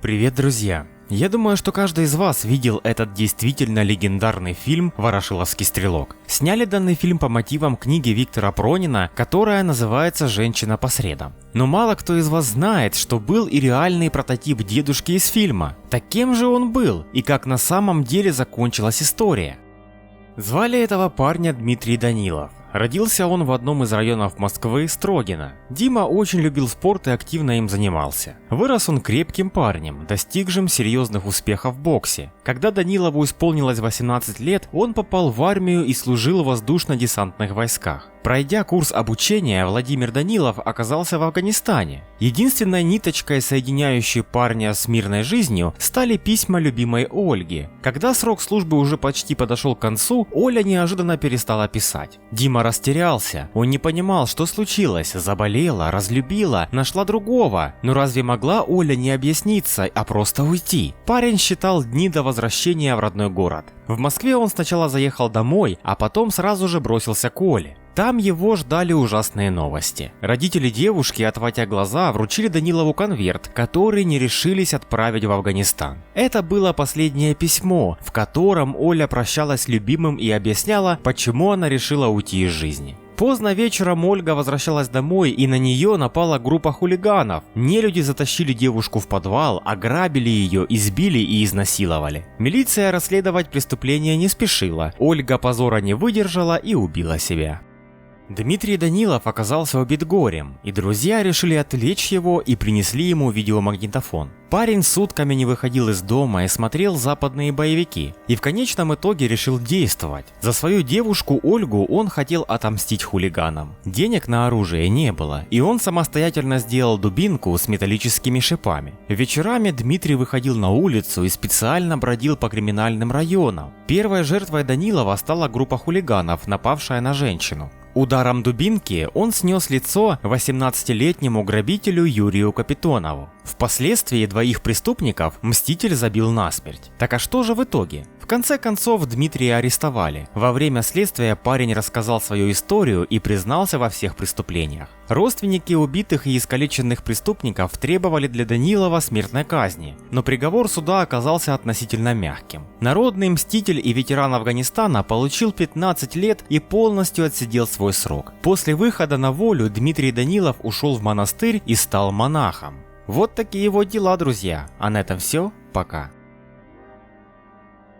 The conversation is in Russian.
Привет, друзья! Я думаю, что каждый из вас видел этот действительно легендарный фильм «Ворошиловский стрелок». Сняли данный фильм по мотивам книги Виктора Пронина, которая называется «Женщина по средам». Но мало кто из вас знает, что был и реальный прототип дедушки из фильма. Так кем же он был и как на самом деле закончилась история? Звали этого парня Дмитрий Данилов. Родился он в одном из районов Москвы, Строгино. Дима очень любил спорт и активно им занимался. Вырос он крепким парнем, достигшим серьезных успехов в боксе. Когда Данилову исполнилось 18 лет, он попал в армию и служил в воздушно-десантных войсках. Пройдя курс обучения, Владимир Данилов оказался в Афганистане. Единственной ниточкой, соединяющей парня с мирной жизнью, стали письма любимой Ольги. Когда срок службы уже почти подошел к концу, Оля неожиданно перестала писать. Дима растерялся, он не понимал, что случилось, заболела, разлюбила, нашла другого. Но разве могла Оля не объясниться, а просто уйти? Парень считал дни до возвращения в родной город. В Москве он сначала заехал домой, а потом сразу же бросился к Оле. Там его ждали ужасные новости. Родители девушки, отводя глаза, вручили Данилову конверт, который не решились отправить в Афганистан. Это было последнее письмо, в котором Оля прощалась с любимым и объясняла, почему она решила уйти из жизни. Поздно вечером Ольга возвращалась домой, и на нее напала группа хулиганов. Нелюди затащили девушку в подвал, ограбили ее, избили и изнасиловали. Милиция расследовать преступление не спешила. Ольга позора не выдержала и убила себя. Дмитрий Данилов оказался убит горем, и друзья решили отвлечь его и принесли ему видеомагнитофон. Парень сутками не выходил из дома и смотрел западные боевики, и в конечном итоге решил действовать. За свою девушку Ольгу он хотел отомстить хулиганам. Денег на оружие не было, и он самостоятельно сделал дубинку с металлическими шипами. Вечерами Дмитрий выходил на улицу и специально бродил по криминальным районам. Первой жертвой Данилова стала группа хулиганов, напавшая на женщину. Ударом дубинки он снес лицо 18-летнему грабителю Юрию Капитонову. Впоследствии двоих преступников мститель забил насмерть. Так а что же в итоге? В конце концов Дмитрия арестовали. Во время следствия парень рассказал свою историю и признался во всех преступлениях. Родственники убитых и искалеченных преступников требовали для Данилова смертной казни, но приговор суда оказался относительно мягким. Народный мститель и ветеран Афганистана получил 15 лет и полностью отсидел свой срок. После выхода на волю Дмитрий Данилов ушел в монастырь и стал монахом. Вот такие вот дела, друзья. А на этом все. Пока.